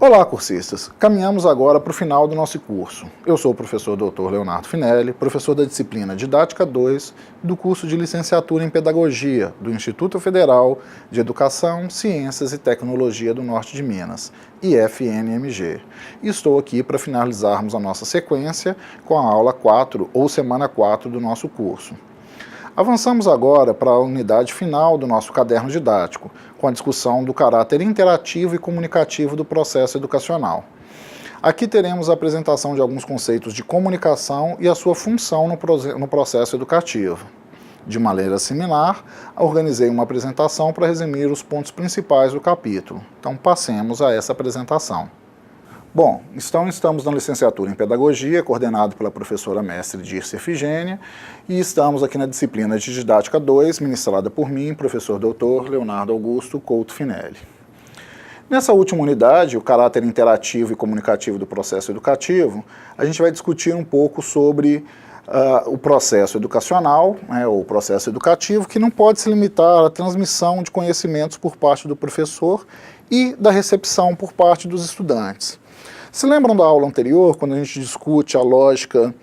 Olá, cursistas! Caminhamos agora para o final do nosso curso. Eu sou o professor Dr. Leonardo Finelli, professor da disciplina Didática 2 do curso de Licenciatura em Pedagogia do Instituto Federal de Educação, Ciências e Tecnologia do Norte de Minas, IFNMG. E estou aqui para finalizarmos a nossa sequência com a aula 4 ou semana 4 do nosso curso. Avançamos agora para a unidade final do nosso caderno didático, com a discussão do caráter interativo e comunicativo do processo educacional. Aqui teremos a apresentação de alguns conceitos de comunicação e a sua função no processo educativo. De maneira similar, organizei uma apresentação para resumir os pontos principais do capítulo. Então passemos a essa apresentação. Bom, estamos na licenciatura em Pedagogia, coordenado pela professora mestre Dirce Efigênia, e estamos aqui na disciplina de Didática 2, ministrada por mim, professor Dr. Leonardo Augusto Couto Finelli. Nessa última unidade, o caráter interativo e comunicativo do processo educativo, a gente vai discutir um pouco sobre o processo educacional, ou processo educativo, que não pode se limitar à transmissão de conhecimentos por parte do professor e da recepção por parte dos estudantes. Se lembram da aula anterior, quando a gente discute a lógica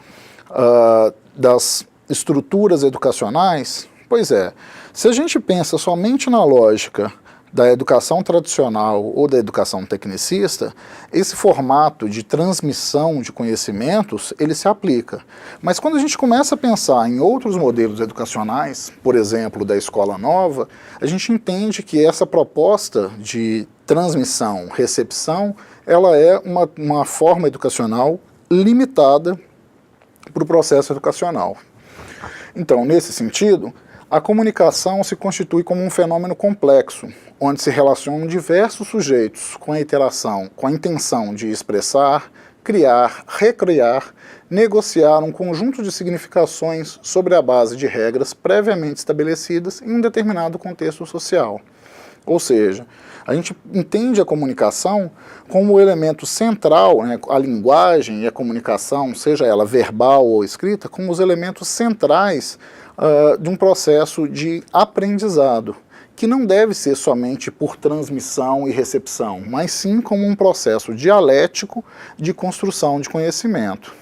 das estruturas educacionais? Pois é, se a gente pensa somente na lógica da educação tradicional ou da educação tecnicista, esse formato de transmissão de conhecimentos, ele se aplica. Mas quando a gente começa a pensar em outros modelos educacionais, por exemplo, da escola nova, a gente entende que essa proposta de transmissão, recepção, ela é uma forma educacional limitada para o processo educacional. Então, nesse sentido, a comunicação se constitui como um fenômeno complexo, onde se relacionam diversos sujeitos com a interação, com a intenção de expressar, criar, recriar, negociar um conjunto de significações sobre a base de regras previamente estabelecidas em um determinado contexto social. Ou seja, a gente entende a comunicação como o elemento central, a linguagem e a comunicação, seja ela verbal ou escrita, como os elementos centrais de um processo de aprendizado, que não deve ser somente por transmissão e recepção, mas sim como um processo dialético de construção de conhecimento.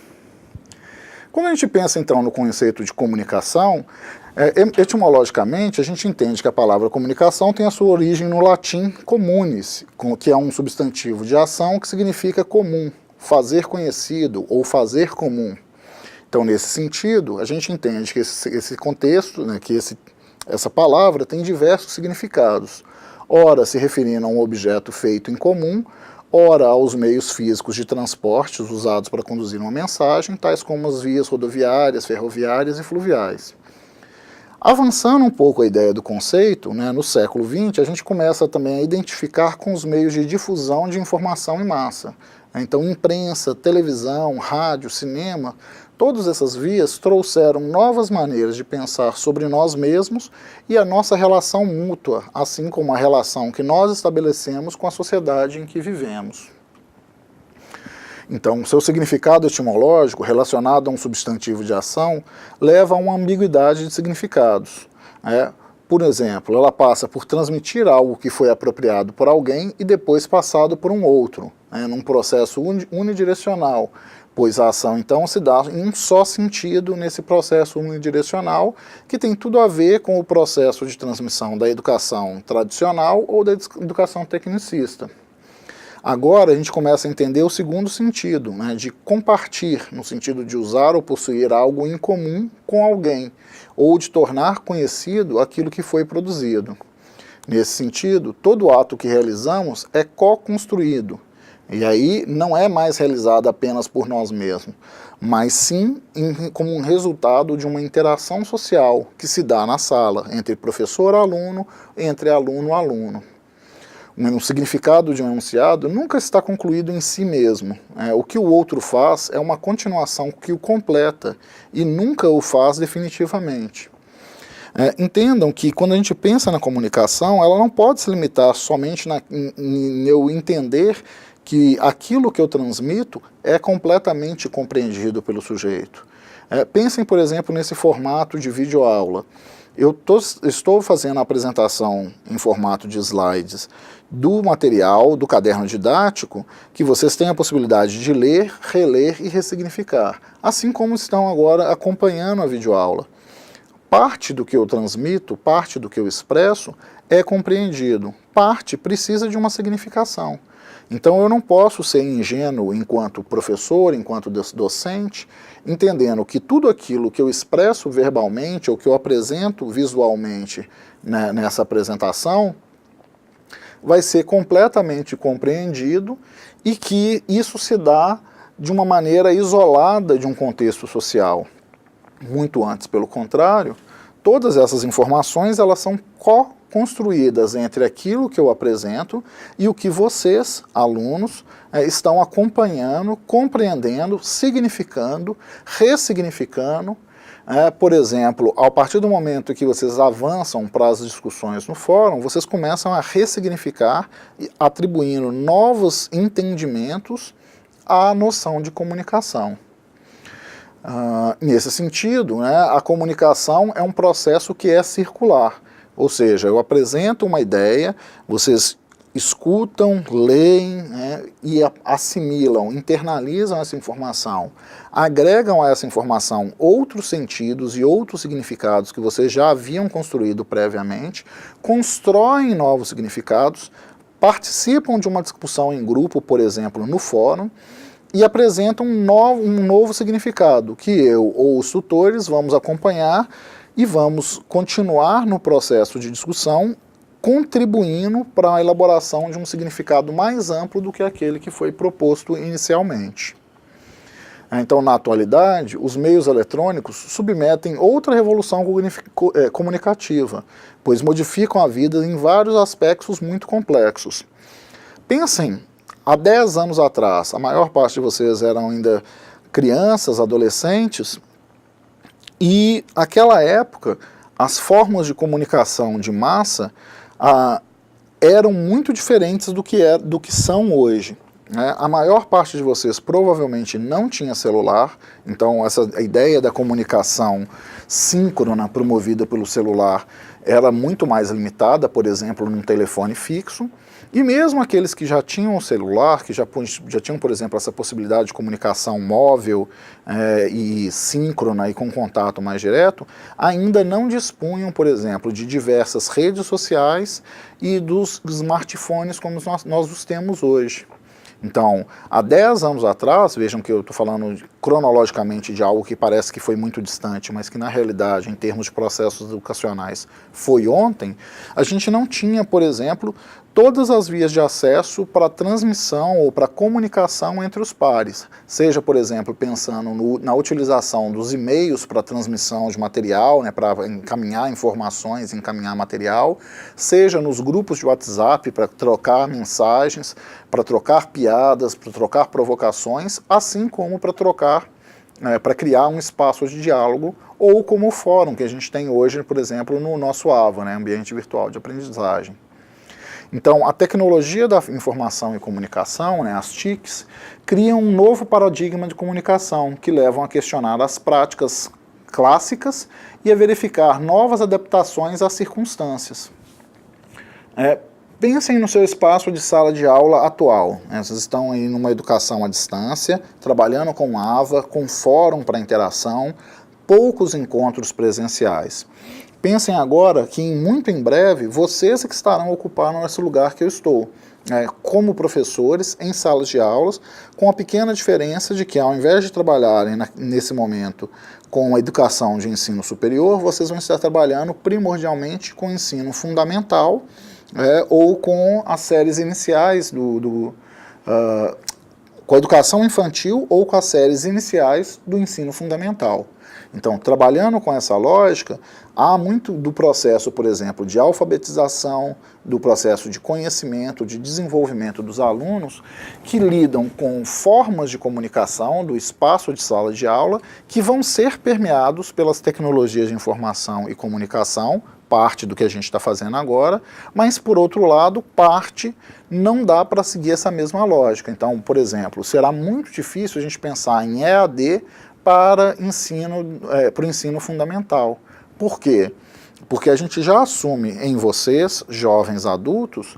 Quando a gente pensa então no conceito de comunicação, etimologicamente a gente entende que a palavra comunicação tem a sua origem no latim communis, que é um substantivo de ação que significa comum, fazer conhecido ou fazer comum. Então, nesse sentido, a gente entende que esse contexto, que essa palavra tem diversos significados. Ora, se referindo a um objeto feito em comum, ora aos meios físicos de transporte usados para conduzir uma mensagem, tais como as vias rodoviárias, ferroviárias e fluviais. Avançando um pouco a ideia do conceito, no século XX, a gente começa também a identificar com os meios de difusão de informação em massa. Então, imprensa, televisão, rádio, cinema, todas essas vias trouxeram novas maneiras de pensar sobre nós mesmos e a nossa relação mútua, assim como a relação que nós estabelecemos com a sociedade em que vivemos. Então, seu significado etimológico, relacionado a um substantivo de ação, leva a uma ambiguidade de significados. Por exemplo, ela passa por transmitir algo que foi apropriado por alguém e depois passado por um outro, num processo unidirecional, pois a ação então se dá em um só sentido nesse processo unidirecional, que tem tudo a ver com o processo de transmissão da educação tradicional ou da educação tecnicista. Agora a gente começa a entender o segundo sentido, de compartilhar, no sentido de usar ou possuir algo em comum com alguém, ou de tornar conhecido aquilo que foi produzido. Nesse sentido, todo ato que realizamos é co-construído, e aí não é mais realizado apenas por nós mesmos, mas sim como um resultado de uma interação social que se dá na sala, entre professor-aluno, entre aluno-aluno. O significado de um enunciado nunca está concluído em si mesmo. O que o outro faz é uma continuação que o completa e nunca o faz definitivamente. Entendam que quando a gente pensa na comunicação, ela não pode se limitar somente em eu entender que aquilo que eu transmito é completamente compreendido pelo sujeito. Pensem, por exemplo, nesse formato de videoaula. estou fazendo a apresentação em formato de slides do material, do caderno didático, que vocês têm a possibilidade de ler, reler e ressignificar, assim como estão agora acompanhando a videoaula. Parte do que eu transmito, parte do que eu expresso é compreendido, parte precisa de uma significação. Então eu não posso ser ingênuo enquanto professor, enquanto docente, entendendo que tudo aquilo que eu expresso verbalmente ou que eu apresento visualmente, né, nessa apresentação vai ser completamente compreendido e que isso se dá de uma maneira isolada de um contexto social. Muito antes, pelo contrário, todas essas informações elas são co-construídas entre aquilo que eu apresento e o que vocês, alunos, estão acompanhando, compreendendo, significando, ressignificando. Por exemplo, a partir do momento que vocês avançam para as discussões no fórum, vocês começam a ressignificar, atribuindo novos entendimentos à noção de comunicação. Nesse sentido, né, a comunicação é um processo que é circular, ou seja, eu apresento uma ideia, vocês escutam, leem, né, e assimilam, internalizam essa informação, agregam a essa informação outros sentidos e outros significados que vocês já haviam construído previamente, constroem novos significados, participam de uma discussão em grupo, por exemplo, no fórum, e apresentam um novo significado, que eu ou os tutores vamos acompanhar e vamos continuar no processo de discussão, contribuindo para a elaboração de um significado mais amplo do que aquele que foi proposto inicialmente. Então, na atualidade, os meios eletrônicos submetem outra revolução comunicativa, pois modificam a vida em vários aspectos muito complexos. Pensem, há 10 anos atrás, a maior parte de vocês eram ainda crianças, adolescentes, e naquela época as formas de comunicação de massa eram muito diferentes do que são hoje. A maior parte de vocês provavelmente não tinha celular, então a ideia da comunicação síncrona promovida pelo celular era muito mais limitada, por exemplo, num telefone fixo. E mesmo aqueles que já tinham o celular, que já tinham, por exemplo, essa possibilidade de comunicação móvel e síncrona e com contato mais direto, ainda não dispunham, por exemplo, de diversas redes sociais e dos smartphones como nós os temos hoje. Então, há 10 anos atrás, vejam que eu estou falando cronologicamente de algo que parece que foi muito distante, mas que na realidade, em termos de processos educacionais, foi ontem, a gente não tinha, por exemplo, todas as vias de acesso para transmissão ou para comunicação entre os pares, seja, por exemplo, pensando na utilização dos e-mails para transmissão de material, né, para encaminhar informações, encaminhar material, seja nos grupos de WhatsApp para trocar mensagens, para trocar piadas, para trocar provocações, assim como para para criar um espaço de diálogo, ou como o fórum que a gente tem hoje, por exemplo, no nosso AVA, né, Ambiente Virtual de Aprendizagem. Então, a tecnologia da informação e comunicação, né, as TICs, criam um novo paradigma de comunicação que levam a questionar as práticas clássicas e a verificar novas adaptações às circunstâncias. Pensem no seu espaço de sala de aula atual. Vocês estão aí numa educação à distância, trabalhando com AVA, com fórum para interação, poucos encontros presenciais. Pensem agora que muito em breve vocês é que estarão ocupando esse lugar que eu estou, como professores em salas de aulas, com a pequena diferença de que ao invés de trabalharem nesse momento com a educação de ensino superior, vocês vão estar trabalhando primordialmente com ensino fundamental ou com as séries iniciais com a educação infantil ou com as séries iniciais do ensino fundamental. Então, trabalhando com essa lógica, há muito do processo, por exemplo, de alfabetização, do processo de conhecimento, de desenvolvimento dos alunos, que lidam com formas de comunicação do espaço de sala de aula que vão ser permeados pelas tecnologias de informação e comunicação, parte do que a gente está fazendo agora, mas, por outro lado, parte não dá para seguir essa mesma lógica. Então, por exemplo, será muito difícil a gente pensar em EAD para o ensino fundamental. Por quê? Porque a gente já assume em vocês, jovens adultos,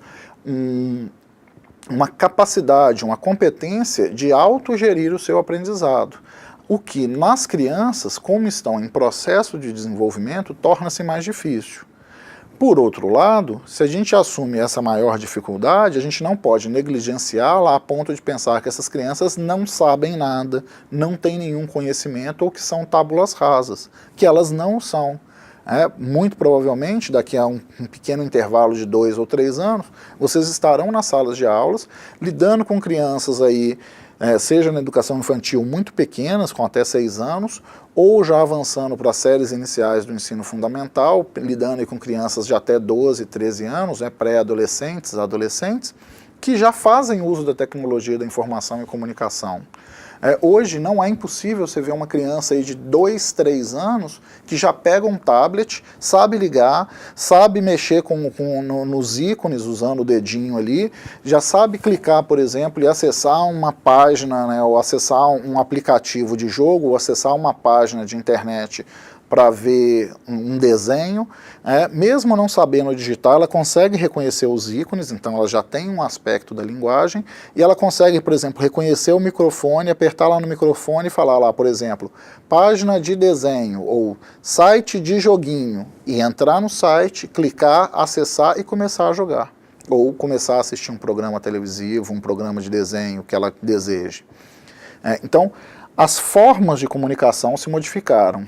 uma capacidade, uma competência de autogerir o seu aprendizado. O que nas crianças, como estão em processo de desenvolvimento, torna-se mais difícil. Por outro lado, se a gente assume essa maior dificuldade, a gente não pode negligenciá-la a ponto de pensar que essas crianças não sabem nada, não têm nenhum conhecimento ou que são tábulas rasas, que elas não são. Muito provavelmente, daqui a um pequeno intervalo de 2 ou 3 anos, vocês estarão nas salas de aulas, lidando com crianças aí, seja na educação infantil muito pequenas, com até 6 anos, ou já avançando para as séries iniciais do ensino fundamental, lidando aí com crianças de até 12, 13 anos, pré-adolescentes, adolescentes, que já fazem uso da tecnologia da informação e comunicação. Hoje não é impossível você ver uma criança aí de 2, 3 anos que já pega um tablet, sabe ligar, sabe mexer nos ícones usando o dedinho ali, já sabe clicar, por exemplo, e acessar uma página, ou acessar um aplicativo de jogo, ou acessar uma página de internet para ver um desenho, mesmo não sabendo digitar, ela consegue reconhecer os ícones, então ela já tem um aspecto da linguagem, e ela consegue, por exemplo, reconhecer o microfone, apertar lá no microfone e falar lá, por exemplo, página de desenho, ou site de joguinho, e entrar no site, clicar, acessar e começar a jogar, ou começar a assistir um programa televisivo, um programa de desenho que ela deseje. Então, as formas de comunicação se modificaram.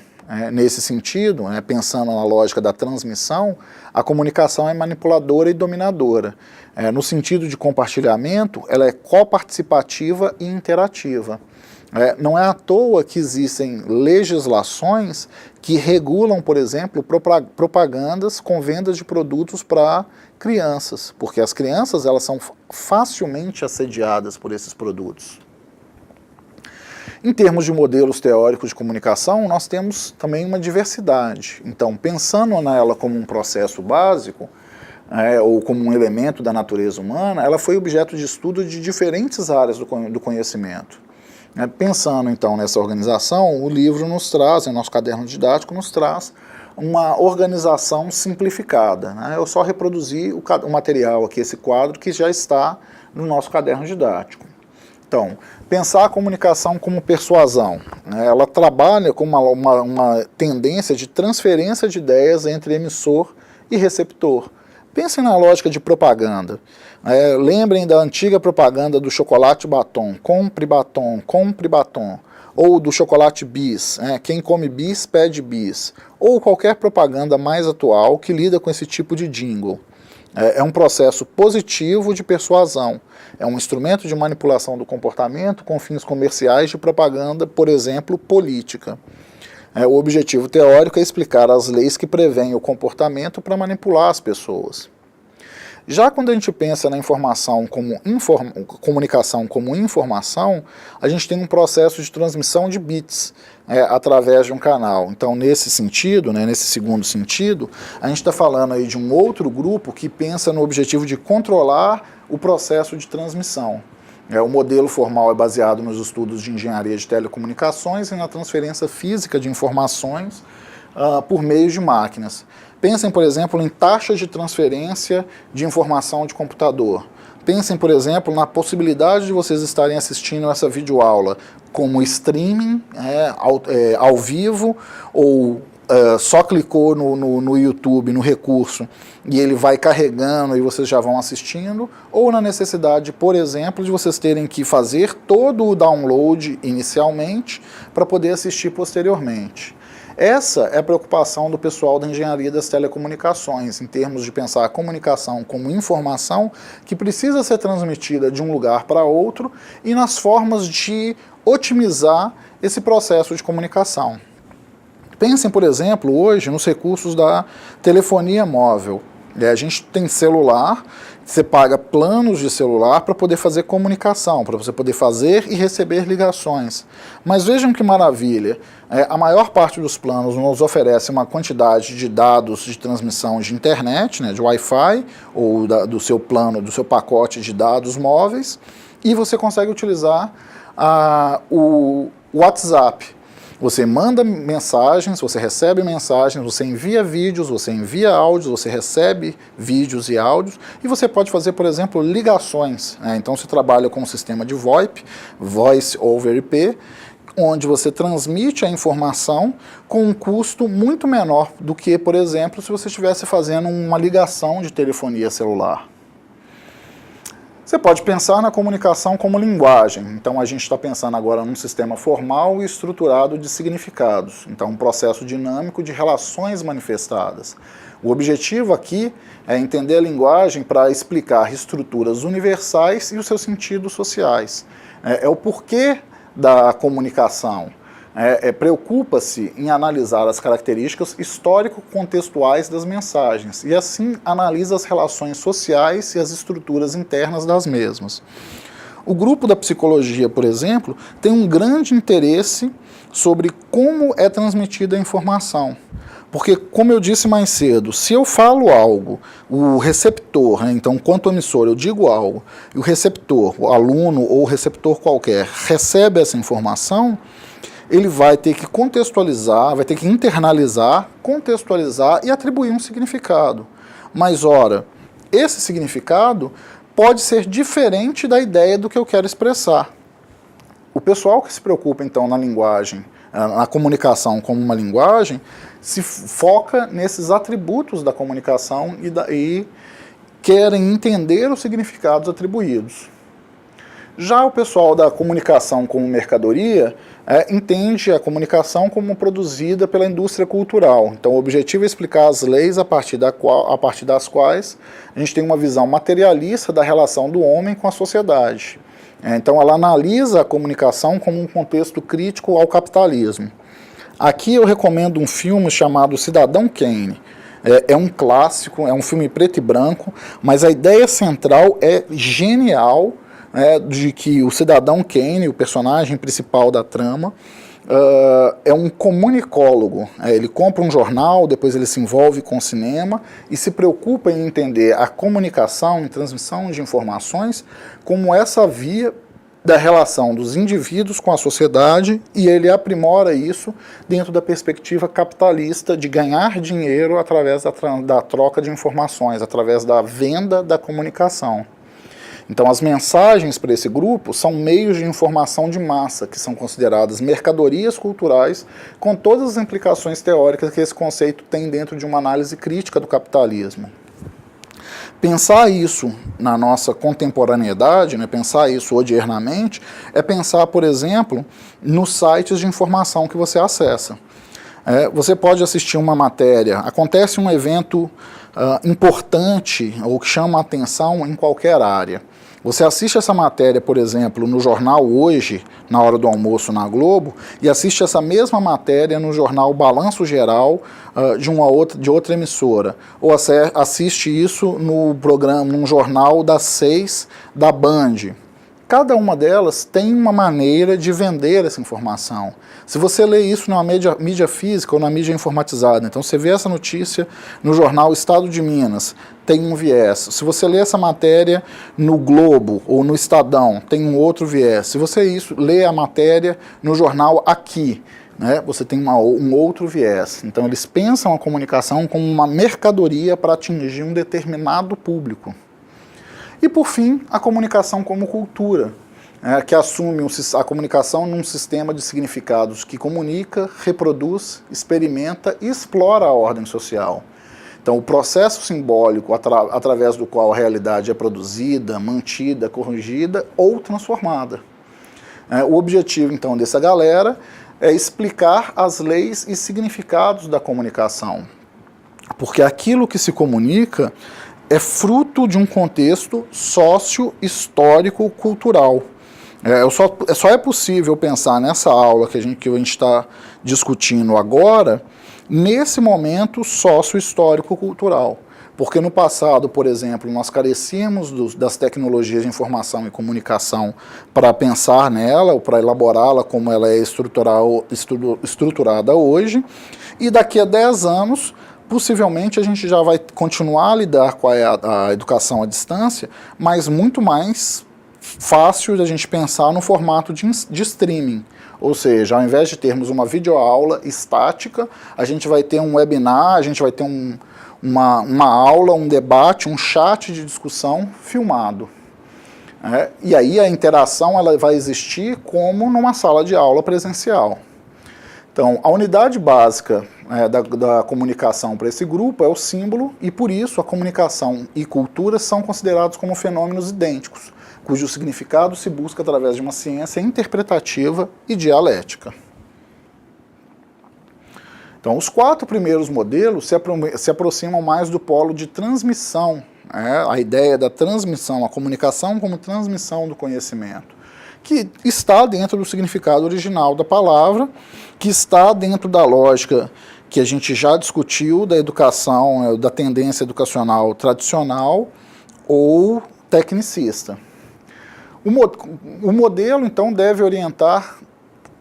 Nesse sentido, pensando na lógica da transmissão, a comunicação é manipuladora e dominadora. No sentido de compartilhamento, ela é coparticipativa e interativa. Não é à toa que existem legislações que regulam, por exemplo, propagandas com vendas de produtos para crianças, porque as crianças elas são facilmente assediadas por esses produtos. Em termos de modelos teóricos de comunicação, nós temos também uma diversidade. Então, pensando nela como um processo básico, ou como um elemento da natureza humana, ela foi objeto de estudo de diferentes áreas do conhecimento. Pensando, então, nessa organização, o livro nos traz, nosso caderno didático nos traz uma organização simplificada. Eu só reproduzi o material aqui, esse quadro, que já está no nosso caderno didático. Então, pensar a comunicação como persuasão, ela trabalha com uma tendência de transferência de ideias entre emissor e receptor. Pensem na lógica de propaganda. Lembrem da antiga propaganda do chocolate batom, compre batom, ou do chocolate bis, quem come bis pede bis, ou qualquer propaganda mais atual que lida com esse tipo de jingle. É um processo positivo de persuasão, é um instrumento de manipulação do comportamento com fins comerciais de propaganda, por exemplo, política. O objetivo teórico é explicar as leis que prevêem o comportamento para manipular as pessoas. Já quando a gente pensa na comunicação como informação, a gente tem um processo de transmissão de bits através de um canal. Então, nesse sentido, nesse segundo sentido, a gente está falando aí de um outro grupo que pensa no objetivo de controlar o processo de transmissão. O modelo formal é baseado nos estudos de engenharia de telecomunicações e na transferência física de informações por meio de máquinas. Pensem, por exemplo, em taxas de transferência de informação de computador. Pensem, por exemplo, na possibilidade de vocês estarem assistindo essa videoaula como streaming, ao vivo, ou só clicou no YouTube, no recurso, e ele vai carregando e vocês já vão assistindo, ou na necessidade, por exemplo, de vocês terem que fazer todo o download inicialmente para poder assistir posteriormente. Essa é a preocupação do pessoal da engenharia das telecomunicações, em termos de pensar a comunicação como informação que precisa ser transmitida de um lugar para outro e nas formas de otimizar esse processo de comunicação. Pensem, por exemplo, hoje nos recursos da telefonia móvel. A gente tem celular, você paga planos de celular para poder fazer comunicação, para você poder fazer e receber ligações. Mas vejam que maravilha, a maior parte dos planos nos oferece uma quantidade de dados de transmissão de internet, de Wi-Fi, ou do seu plano, do seu pacote de dados móveis, e você consegue utilizar o WhatsApp. Você manda mensagens, você recebe mensagens, você envia vídeos, você envia áudios, você recebe vídeos e áudios, e você pode fazer, por exemplo, ligações. Então você trabalha com um sistema de VoIP, Voice over IP, onde você transmite a informação com um custo muito menor do que, por exemplo, se você estivesse fazendo uma ligação de telefonia celular. Você pode pensar na comunicação como linguagem. Então a gente está pensando agora num sistema formal e estruturado de significados. Então um processo dinâmico de relações manifestadas. O objetivo aqui é entender a linguagem para explicar estruturas universais e os seus sentidos sociais. É o porquê da comunicação. Preocupa-se em analisar as características histórico-contextuais das mensagens e assim analisa as relações sociais e as estruturas internas das mesmas. O grupo da psicologia, por exemplo, tem um grande interesse sobre como é transmitida a informação. Porque, como eu disse mais cedo, se eu falo algo, o receptor, então enquanto emissor eu digo algo, e o receptor, o aluno ou o receptor qualquer, recebe essa informação, ele vai ter que contextualizar, vai ter que internalizar, contextualizar e atribuir um significado. Mas, ora, esse significado pode ser diferente da ideia do que eu quero expressar. O pessoal que se preocupa, então, na linguagem, na comunicação como uma linguagem, se foca nesses atributos da comunicação e querem entender os significados atribuídos. Já o pessoal da comunicação como mercadoria entende a comunicação como produzida pela indústria cultural. Então o objetivo é explicar as leis a partir das quais a gente tem uma visão materialista da relação do homem com a sociedade. Então ela analisa a comunicação como um contexto crítico ao capitalismo. Aqui eu recomendo um filme chamado Cidadão Kane. É um clássico, é um filme preto e branco, mas a ideia central é genial, de que o cidadão Kane, o personagem principal da trama, é um comunicólogo. Ele compra um jornal, depois ele se envolve com o cinema e se preocupa em entender a comunicação, em transmissão de informações, como essa via da relação dos indivíduos com a sociedade, e ele aprimora isso dentro da perspectiva capitalista de ganhar dinheiro através da troca de informações, através da venda da comunicação. Então as mensagens para esse grupo são meios de informação de massa, que são consideradas mercadorias culturais, com todas as implicações teóricas que esse conceito tem dentro de uma análise crítica do capitalismo. Pensar isso na nossa contemporaneidade, pensar isso odiernamente, é pensar, por exemplo, nos sites de informação que você acessa. Você pode assistir uma matéria, acontece um evento importante ou que chama a atenção em qualquer área. Você assiste essa matéria, por exemplo, no jornal Hoje, na hora do almoço na Globo, e assiste essa mesma matéria no jornal Balanço Geral de outra emissora. Ou assiste isso num jornal das 6 da Band. Cada uma delas tem uma maneira de vender essa informação. Se você lê isso numa mídia física ou na mídia informatizada, então você vê essa notícia no jornal Estado de Minas, tem um viés. Se você lê essa matéria no Globo ou no Estadão, tem um outro viés. Se você lê a matéria no jornal Aqui, você tem um outro viés. Então eles pensam a comunicação como uma mercadoria para atingir um determinado público. E, por fim, a comunicação como cultura, que assume a comunicação num sistema de significados que comunica, reproduz, experimenta e explora a ordem social. Então, o processo simbólico através do qual a realidade é produzida, mantida, corrigida ou transformada. O objetivo, então, dessa galera é explicar as leis e significados da comunicação. Porque aquilo que se comunica é fruto de um contexto sócio-histórico-cultural. Só é possível pensar nessa aula que a gente está discutindo agora, nesse momento sócio-histórico-cultural. Porque no passado, por exemplo, nós carecíamos das tecnologias de informação e comunicação para pensar nela, ou para elaborá-la como ela é estruturada hoje, e daqui a 10 anos, possivelmente a gente já vai continuar a lidar com a educação à distância, mas muito mais fácil da gente pensar no formato de streaming, Ou seja, ao invés de termos uma videoaula estática, a gente vai ter um webinar, a gente vai ter uma aula, um debate, um chat de discussão filmado. E aí a interação ela vai existir como numa sala de aula presencial. Então, a unidade básica da comunicação para esse grupo é o símbolo, e por isso a comunicação e cultura são considerados como fenômenos idênticos, cujo significado se busca através de uma ciência interpretativa e dialética. Então, os 4 primeiros modelos se aproximam mais do polo de transmissão, a ideia da transmissão, a comunicação como transmissão do conhecimento, que está dentro do significado original da palavra, que está dentro da lógica que a gente já discutiu da educação, da tendência educacional tradicional ou tecnicista. O modelo, então, deve orientar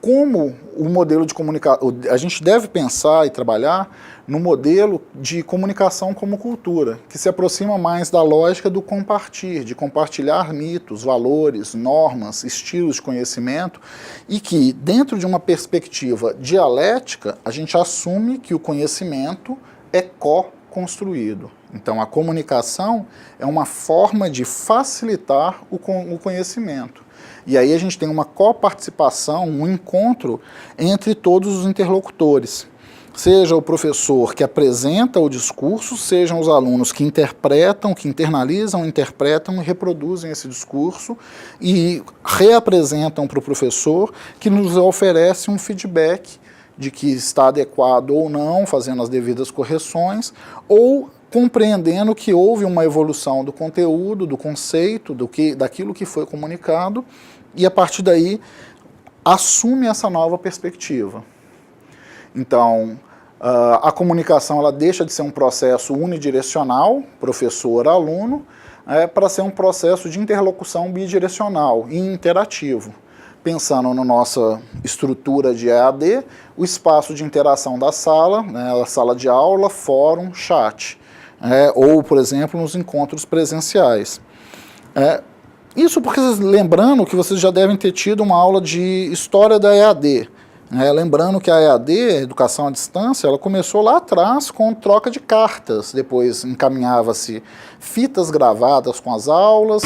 como o modelo de comunicação. A gente deve pensar e trabalhar no modelo de comunicação como cultura, que se aproxima mais da lógica do compartilhar, de compartilhar mitos, valores, normas, estilos de conhecimento, e que, dentro de uma perspectiva dialética, a gente assume que o conhecimento é co-construído. Então, a comunicação é uma forma de facilitar o conhecimento. E aí a gente tem uma coparticipação, um encontro entre todos os interlocutores. Seja o professor que apresenta o discurso, sejam os alunos que interpretam, que internalizam, interpretam e reproduzem esse discurso e reapresentam para o professor, que nos oferece um feedback de que está adequado ou não, fazendo as devidas correções, ou compreendendo que houve uma evolução do conteúdo, do conceito, daquilo que foi comunicado, e a partir daí assume essa nova perspectiva. Então, a comunicação ela deixa de ser um processo unidirecional, professor-aluno, para ser um processo de interlocução bidirecional e interativo. Pensando na nossa estrutura de EAD, o espaço de interação da sala, a sala de aula, fórum, chat, ou, por exemplo, nos encontros presenciais. Isso porque, lembrando que vocês já devem ter tido uma aula de história da EAD. Lembrando que a EAD, a Educação à Distância, ela começou lá atrás com troca de cartas, depois encaminhava-se fitas gravadas com as aulas,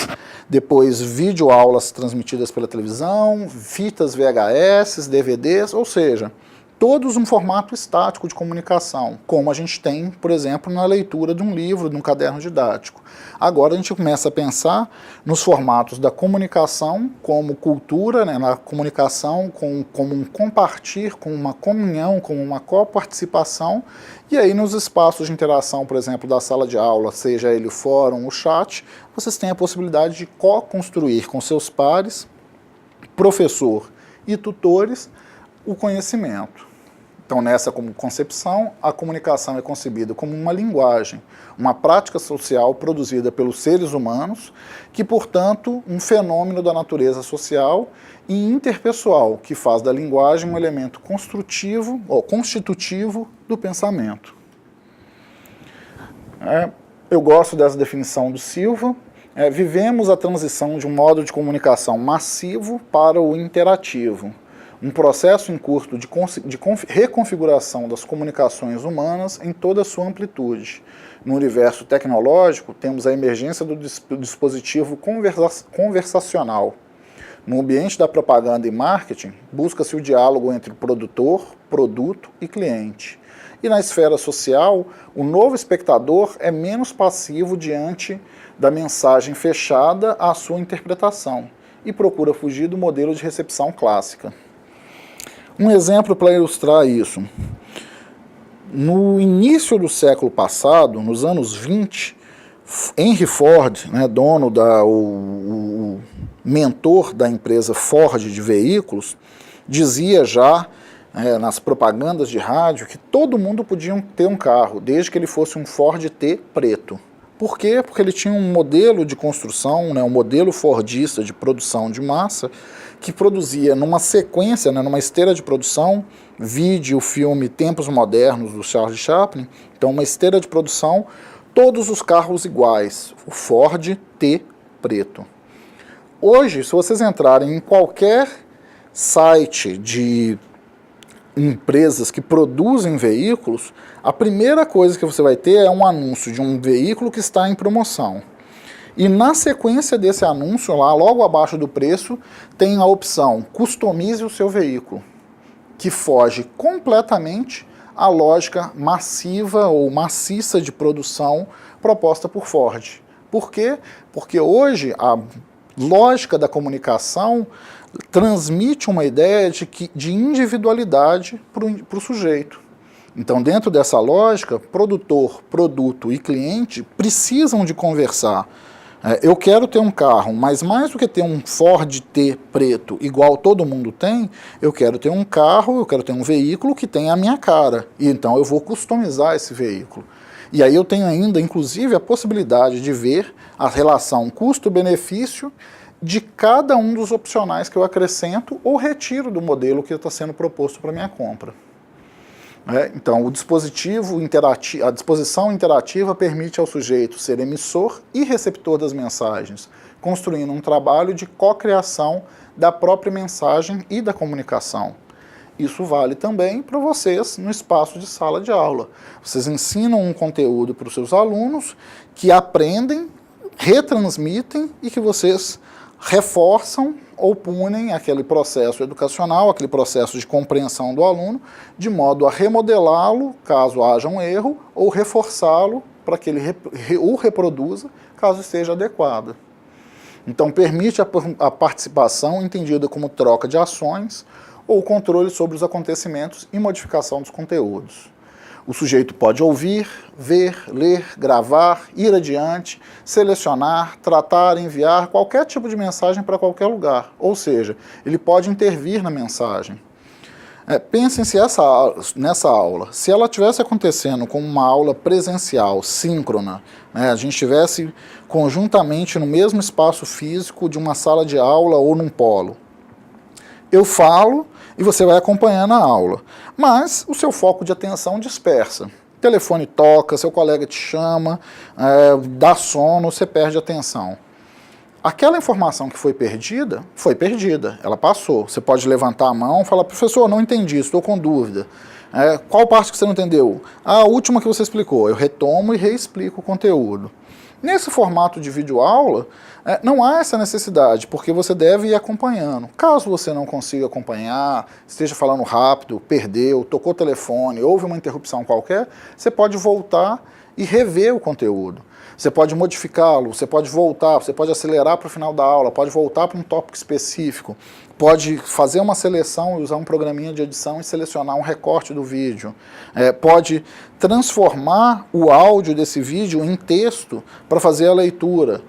depois videoaulas transmitidas pela televisão, fitas VHS, DVDs, ou seja, todos um formato estático de comunicação, como a gente tem, por exemplo, na leitura de um livro, de um caderno didático. Agora a gente começa a pensar nos formatos da comunicação como cultura, na comunicação como um compartilhar, como uma comunhão, como uma coparticipação, e aí nos espaços de interação, por exemplo, da sala de aula, seja ele o fórum, o chat, vocês têm a possibilidade de co-construir com seus pares, professor e tutores, o conhecimento. Então, nessa concepção, a comunicação é concebida como uma linguagem, uma prática social produzida pelos seres humanos, que, portanto, um fenômeno da natureza social e interpessoal, que faz da linguagem um elemento construtivo ou constitutivo do pensamento. Eu gosto dessa definição do Silva. Vivemos a transição de um modo de comunicação massivo para o interativo, um processo em curso de reconfiguração das comunicações humanas em toda a sua amplitude. No universo tecnológico, temos a emergência do dispositivo conversacional. No ambiente da propaganda e marketing, busca-se o diálogo entre produtor, produto e cliente. E na esfera social, o novo espectador é menos passivo diante da mensagem fechada à sua interpretação e procura fugir do modelo de recepção clássica. Um exemplo para ilustrar isso. No início do século passado, nos anos 20, Henry Ford, dono o mentor da empresa Ford de veículos, dizia já nas propagandas de rádio que todo mundo podia ter um carro, desde que ele fosse um Ford T preto. Por quê? Porque ele tinha um modelo de construção, um modelo fordista de produção de massa, que produzia numa sequência, numa esteira de produção, vide o filme Tempos Modernos, do Charles Chaplin, então uma esteira de produção, todos os carros iguais, o Ford T preto. Hoje, se vocês entrarem em qualquer site de empresas que produzem veículos, a primeira coisa que você vai ter é um anúncio de um veículo que está em promoção. E na sequência desse anúncio, lá logo abaixo do preço, tem a opção customize o seu veículo, que foge completamente à lógica massiva ou maciça de produção proposta por Ford. Por quê? Porque hoje a lógica da comunicação transmite uma ideia de individualidade para o sujeito. Então, dentro dessa lógica, produtor, produto e cliente precisam de conversar. Eu quero ter um carro, mas mais do que ter um Ford T preto igual todo mundo tem, eu quero ter um carro, eu quero ter um veículo que tenha a minha cara. E então eu vou customizar esse veículo. E aí eu tenho ainda, inclusive, a possibilidade de ver a relação custo-benefício de cada um dos opcionais que eu acrescento ou retiro do modelo que está sendo proposto para minha compra. Então, o dispositivo interativo, a disposição interativa permite ao sujeito ser emissor e receptor das mensagens, construindo um trabalho de cocriação da própria mensagem e da comunicação. Isso vale também para vocês no espaço de sala de aula. Vocês ensinam um conteúdo para os seus alunos que aprendem, retransmitem e que vocês reforçam ou punem aquele processo educacional, aquele processo de compreensão do aluno, de modo a remodelá-lo caso haja um erro ou reforçá-lo para que ele o reproduza caso esteja adequado. Então permite a participação entendida como troca de ações ou controle sobre os acontecimentos e modificação dos conteúdos. O sujeito pode ouvir, ver, ler, gravar, ir adiante, selecionar, tratar, enviar qualquer tipo de mensagem para qualquer lugar. Ou seja, ele pode intervir na mensagem. Pensem se nessa aula, se ela estivesse acontecendo como uma aula presencial, síncrona, a gente estivesse conjuntamente no mesmo espaço físico de uma sala de aula ou num polo. Eu falo e você vai acompanhando a aula, mas o seu foco de atenção dispersa. O telefone toca, seu colega te chama, dá sono, você perde a atenção. Aquela informação que foi perdida, ela passou. Você pode levantar a mão e falar, professor, não entendi, estou com dúvida. Qual parte que você não entendeu? A última que você explicou. Eu retomo e reexplico o conteúdo. Nesse formato de videoaula, não há essa necessidade, porque você deve ir acompanhando. Caso você não consiga acompanhar, esteja falando rápido, perdeu, tocou o telefone, houve uma interrupção qualquer, você pode voltar e rever o conteúdo. Você pode modificá-lo, você pode voltar, você pode acelerar para o final da aula, pode voltar para um tópico específico, pode fazer uma seleção e usar um programinha de edição e selecionar um recorte do vídeo. Pode transformar o áudio desse vídeo em texto para fazer a leitura.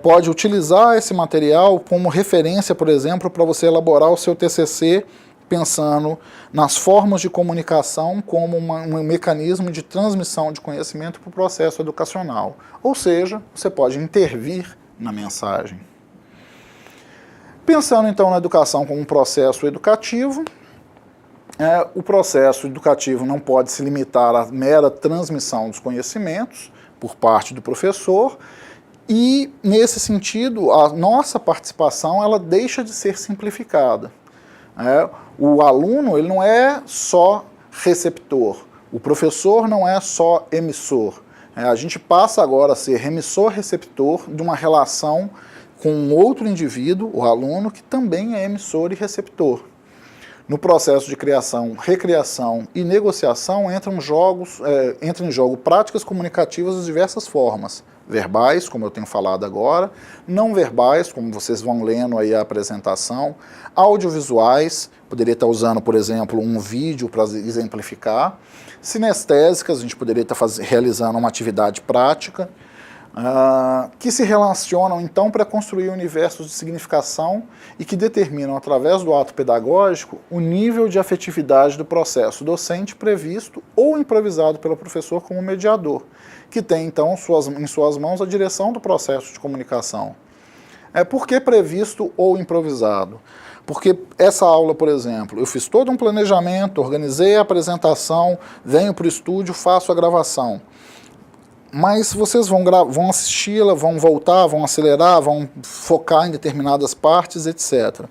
Pode utilizar esse material como referência, por exemplo, para você elaborar o seu TCC, pensando nas formas de comunicação como um mecanismo de transmissão de conhecimento para o processo educacional. Ou seja, você pode intervir na mensagem. Pensando então na educação como um processo educativo, o processo educativo não pode se limitar à mera transmissão dos conhecimentos por parte do professor, e nesse sentido a nossa participação ela deixa de ser simplificada. O aluno ele não é só receptor, o professor não é só emissor. A gente passa agora a ser remissor-receptor de uma relação com um outro indivíduo, o aluno, que também é emissor e receptor. No processo de criação, recriação e negociação entram em jogo práticas comunicativas de diversas formas. Verbais, como eu tenho falado agora, não verbais, como vocês vão lendo aí a apresentação, audiovisuais, poderia estar usando, por exemplo, um vídeo para exemplificar, sinestésicas, a gente poderia estar realizando uma atividade prática, que se relacionam então para construir universos de significação e que determinam, através do ato pedagógico, o nível de afetividade do processo docente previsto ou improvisado pelo professor como mediador, que tem então em suas mãos a direção do processo de comunicação. Por que previsto ou improvisado? Porque essa aula, por exemplo, eu fiz todo um planejamento, organizei a apresentação, venho para o estúdio, faço a gravação. Mas vocês vão assisti-la, vão voltar, vão acelerar, vão focar em determinadas partes, etc.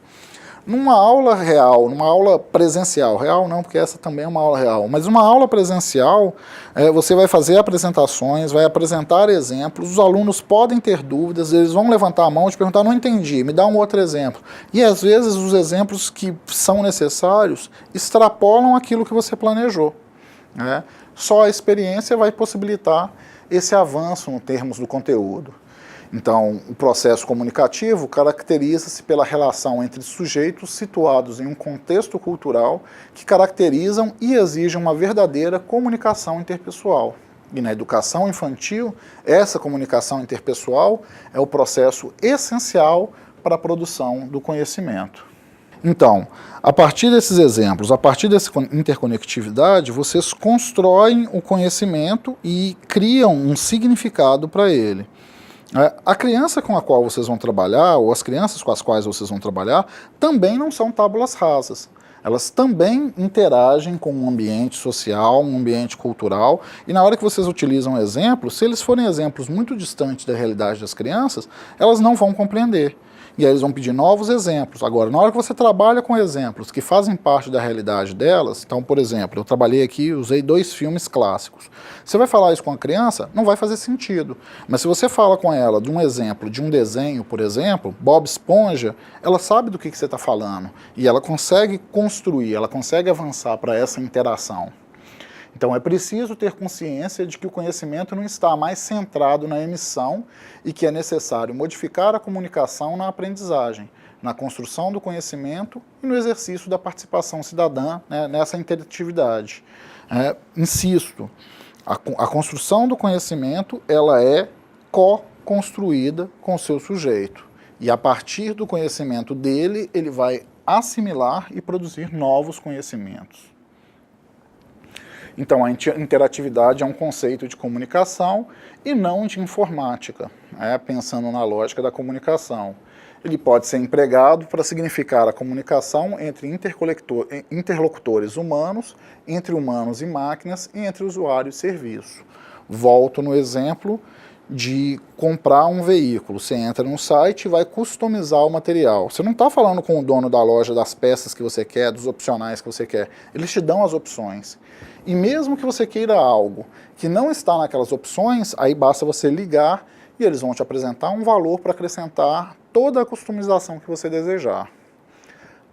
Numa aula real, numa aula presencial, real não, porque essa também é uma aula real, mas uma aula presencial, você vai fazer apresentações, vai apresentar exemplos, os alunos podem ter dúvidas, eles vão levantar a mão e te perguntar, não entendi, me dá um outro exemplo. E às vezes os exemplos que são necessários extrapolam aquilo que você planejou. Né? Só a experiência vai possibilitar esse avanço em termos do conteúdo. Então, o processo comunicativo caracteriza-se pela relação entre sujeitos situados em um contexto cultural que caracterizam e exigem uma verdadeira comunicação interpessoal. E na educação infantil, essa comunicação interpessoal é o processo essencial para a produção do conhecimento. Então, a partir desses exemplos, a partir dessa interconectividade, vocês constroem o conhecimento e criam um significado para ele. A criança com a qual vocês vão trabalhar, ou as crianças com as quais vocês vão trabalhar, também não são tábulas rasas. Elas também interagem com um ambiente social, um ambiente cultural, e na hora que vocês utilizam exemplos, se eles forem exemplos muito distantes da realidade das crianças, elas não vão compreender. E aí eles vão pedir novos exemplos. Agora, na hora que você trabalha com exemplos que fazem parte da realidade delas, então, por exemplo, eu trabalhei aqui, usei 2 filmes clássicos. Você vai falar isso com a criança? Não vai fazer sentido. Mas se você fala com ela de um exemplo, de um desenho, por exemplo, Bob Esponja, ela sabe do que você está falando. E ela consegue construir, ela consegue avançar para essa interação. Então é preciso ter consciência de que o conhecimento não está mais centrado na emissão e que é necessário modificar a comunicação na aprendizagem, na construção do conhecimento e no exercício da participação cidadã, né, nessa interatividade. Insisto, a construção do conhecimento ela é co-construída com o seu sujeito e a partir do conhecimento dele ele vai assimilar e produzir novos conhecimentos. Então, a interatividade é um conceito de comunicação e não de informática, pensando na lógica da comunicação. Ele pode ser empregado para significar a comunicação entre interlocutores humanos, entre humanos e máquinas e entre usuário e serviço. Volto no exemplo de comprar um veículo. Você entra no site e vai customizar o material. Você não está falando com o dono da loja das peças que você quer, dos opcionais que você quer. Eles te dão as opções. E mesmo que você queira algo que não está naquelas opções, aí basta você ligar e eles vão te apresentar um valor para acrescentar toda a customização que você desejar.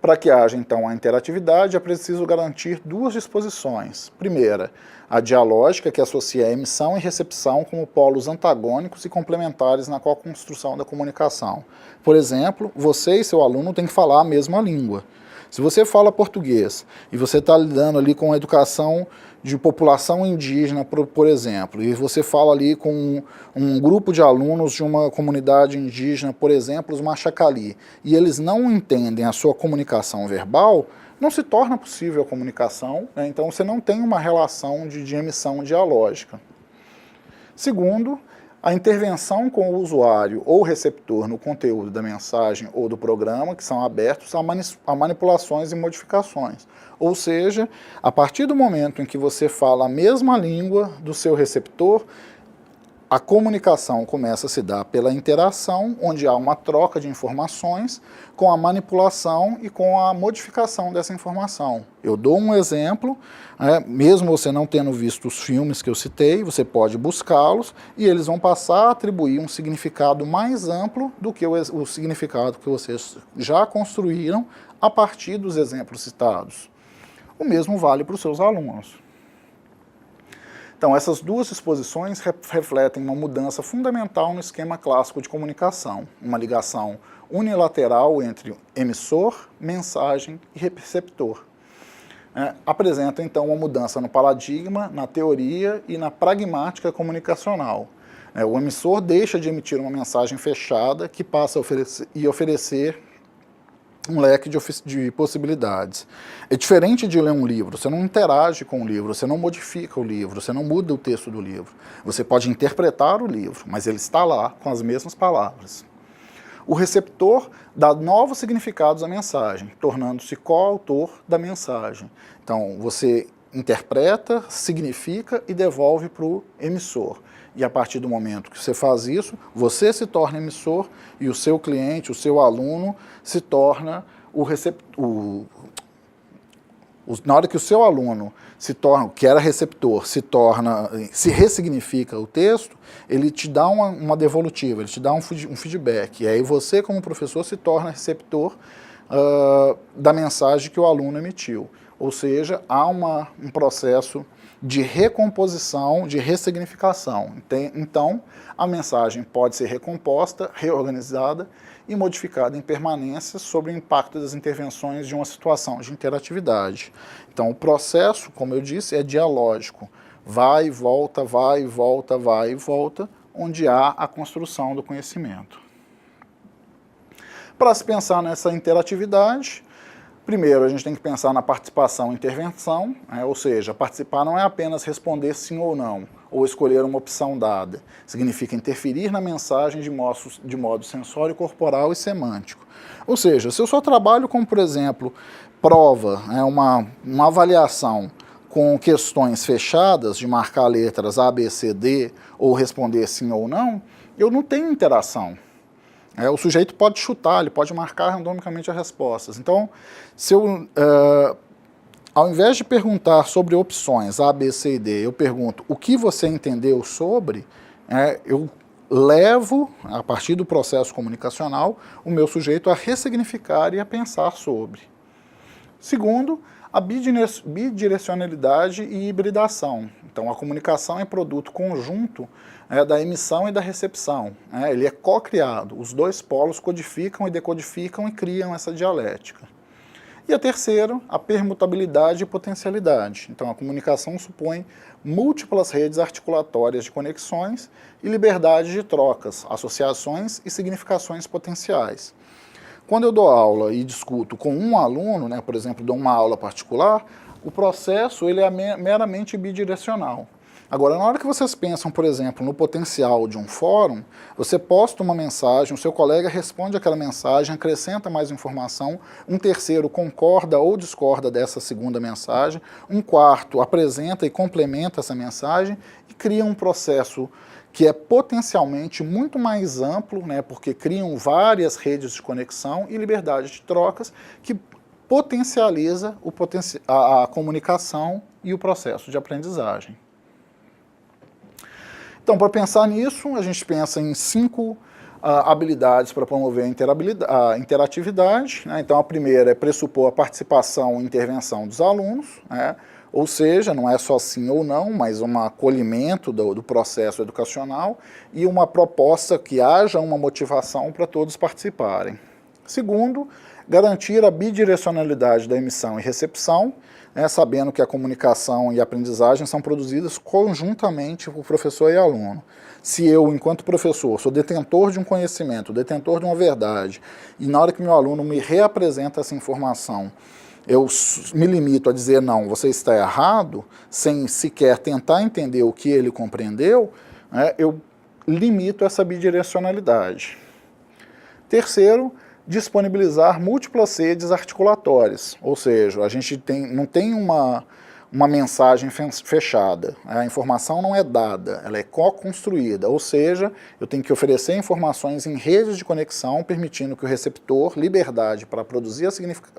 Para que haja, então, a interatividade, é preciso garantir 2 disposições. Primeira, a dialógica, que associa a emissão e recepção como polos antagônicos e complementares na co-construção da comunicação. Por exemplo, você e seu aluno têm que falar a mesma língua. Se você fala português e você está lidando ali com a educação de população indígena, por exemplo, e você fala ali com um grupo de alunos de uma comunidade indígena, por exemplo, os Machacali, e eles não entendem a sua comunicação verbal, não se torna possível a comunicação, né? Então você não tem uma relação de emissão dialógica. Segundo, a intervenção com o usuário ou receptor no conteúdo da mensagem ou do programa, que são abertos a manipulações e modificações. Ou seja, a partir do momento em que você fala a mesma língua do seu receptor, a comunicação começa a se dar pela interação, onde há uma troca de informações com a manipulação e com a modificação dessa informação. Eu dou um exemplo, mesmo você não tendo visto os filmes que eu citei, você pode buscá-los e eles vão passar a atribuir um significado mais amplo do que o significado que vocês já construíram a partir dos exemplos citados. O mesmo vale para os seus alunos. Então, essas 2 disposições refletem uma mudança fundamental no esquema clássico de comunicação, uma ligação unilateral entre emissor, mensagem e receptor. Apresenta, então, uma mudança no paradigma, na teoria e na pragmática comunicacional. O emissor deixa de emitir uma mensagem fechada que passa a oferecer um leque de possibilidades. É diferente de ler um livro, você não interage com o livro, você não modifica o livro, você não muda o texto do livro. Você pode interpretar o livro, mas ele está lá com as mesmas palavras. O receptor dá novos significados à mensagem, tornando-se coautor da mensagem. Então, você interpreta, significa e devolve para o emissor. E a partir do momento que você faz isso, você se torna emissor e o seu cliente, o seu aluno, se torna na hora que o seu aluno se torna, que era receptor, se ressignifica o texto, ele te dá uma devolutiva, ele te dá um feedback. E aí você, como professor, se torna receptor da mensagem que o aluno emitiu. Ou seja, há um processo de recomposição, de ressignificação. Então, a mensagem pode ser recomposta, reorganizada e modificada em permanência sobre o impacto das intervenções de uma situação de interatividade. Então, o processo, como eu disse, é dialógico. Vai e volta, vai e volta, vai e volta, onde há a construção do conhecimento. Para se pensar nessa interatividade, primeiro, a gente tem que pensar na participação e intervenção, ou seja, participar não é apenas responder sim ou não, ou escolher uma opção dada. Significa interferir na mensagem de modo sensório, corporal e semântico. Ou seja, se eu só trabalho como, por exemplo, prova, uma avaliação com questões fechadas, de marcar letras A, B, C, D, ou responder sim ou não, eu não tenho interação. O sujeito pode chutar, ele pode marcar randomicamente as respostas. Então, se eu, ao invés de perguntar sobre opções A, B, C e D, eu pergunto o que você entendeu sobre, eu levo, a partir do processo comunicacional, o meu sujeito a ressignificar e a pensar sobre. Segundo, a bidirecionalidade e hibridação. Então, a comunicação é produto conjunto da emissão e da recepção. Ele é co-criado. Os dois polos codificam e decodificam e criam essa dialética. E a terceira, a permutabilidade e potencialidade. Então, a comunicação supõe múltiplas redes articulatórias de conexões e liberdade de trocas, associações e significações potenciais. Quando eu dou aula e discuto com um aluno, por exemplo, dou uma aula particular, o processo ele é meramente bidirecional. Agora, na hora que vocês pensam, por exemplo, no potencial de um fórum, você posta uma mensagem, o seu colega responde aquela mensagem, acrescenta mais informação, um terceiro concorda ou discorda dessa segunda mensagem, um quarto apresenta e complementa essa mensagem e cria um processo que é potencialmente muito mais amplo, porque criam várias redes de conexão e liberdade de trocas que potencializa a comunicação e o processo de aprendizagem. Então, para pensar nisso, a gente pensa em 5 habilidades para promover a interatividade. Então, a primeira é pressupor a participação e intervenção dos alunos, ou seja, não é só sim ou não, mas um acolhimento do processo educacional e uma proposta que haja uma motivação para todos participarem. Segundo, garantir a bidirecionalidade da emissão e recepção, sabendo que a comunicação e a aprendizagem são produzidas conjuntamente por professor e aluno. Se eu, enquanto professor, sou detentor de um conhecimento, detentor de uma verdade, e na hora que meu aluno me reapresenta essa informação, eu me limito a dizer, não, você está errado, sem sequer tentar entender o que ele compreendeu, eu limito essa bidirecionalidade. Terceiro, disponibilizar múltiplas redes articulatórias, ou seja, a gente não tem uma mensagem fechada, a informação não é dada, ela é co-construída, ou seja, eu tenho que oferecer informações em redes de conexão, permitindo que o receptor liberdade para produzir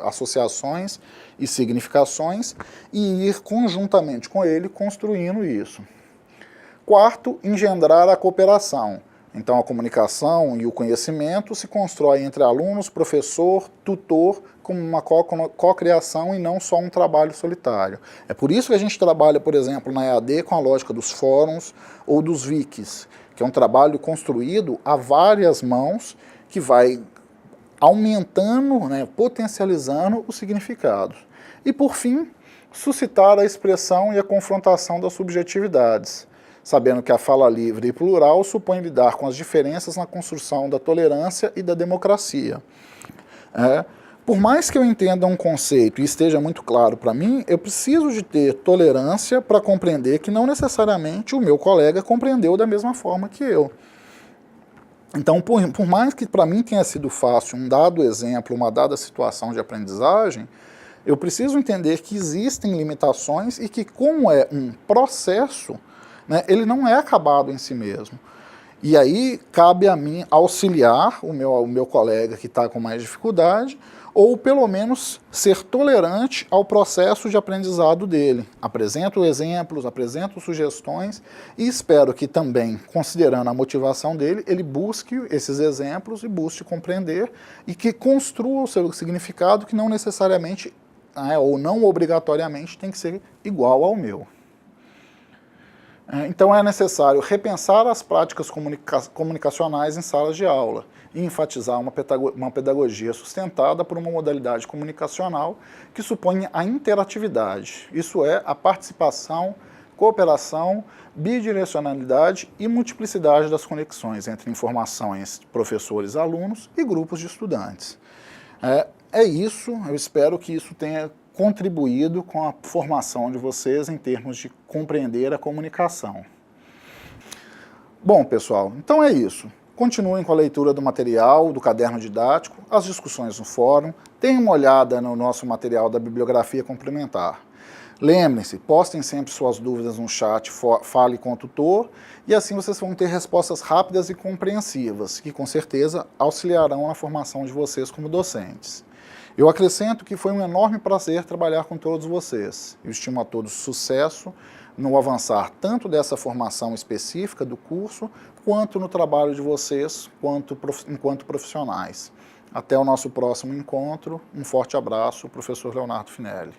associações e significações e ir conjuntamente com ele construindo isso. Quarto, engendrar a cooperação. Então, a comunicação e o conhecimento se constrói entre alunos, professor, tutor, como uma co-criação e não só um trabalho solitário. É por isso que a gente trabalha, por exemplo, na EAD com a lógica dos fóruns ou dos wikis, que é um trabalho construído a várias mãos que vai aumentando, potencializando os significados. E, por fim, suscitar a expressão e a confrontação das subjetividades, sabendo que a fala livre e plural supõe lidar com as diferenças na construção da tolerância e da democracia. Por mais que eu entenda um conceito e esteja muito claro para mim, eu preciso de ter tolerância para compreender que não necessariamente o meu colega compreendeu da mesma forma que eu. Então, por mais que para mim tenha sido fácil um dado exemplo, uma dada situação de aprendizagem, eu preciso entender que existem limitações e que, como é um processo, ele não é acabado em si mesmo. E aí cabe a mim auxiliar o meu colega que está com mais dificuldade, ou pelo menos ser tolerante ao processo de aprendizado dele. Apresento exemplos, apresento sugestões e espero que também, considerando a motivação dele, ele busque esses exemplos e busque compreender e que construa o seu significado que não necessariamente, ou não obrigatoriamente, tem que ser igual ao meu. Então é necessário repensar as práticas comunicacionais em salas de aula e enfatizar uma pedagogia sustentada por uma modalidade comunicacional que suponha a interatividade, isso é, a participação, cooperação, bidirecionalidade e multiplicidade das conexões entre informações, professores, alunos e grupos de estudantes. É isso, eu espero que isso tenha contribuído com a formação de vocês em termos de compreender a comunicação. Bom, pessoal, então é isso. Continuem com a leitura do material, do caderno didático, as discussões no fórum, deem uma olhada no nosso material da bibliografia complementar. Lembrem-se, postem sempre suas dúvidas no chat, fale com o tutor, e assim vocês vão ter respostas rápidas e compreensivas, que com certeza auxiliarão na formação de vocês como docentes. Eu acrescento que foi um enorme prazer trabalhar com todos vocês. Eu estimo a todos sucesso no avançar tanto dessa formação específica do curso, quanto no trabalho de vocês enquanto profissionais. Até o nosso próximo encontro. Um forte abraço, professor Leonardo Finelli.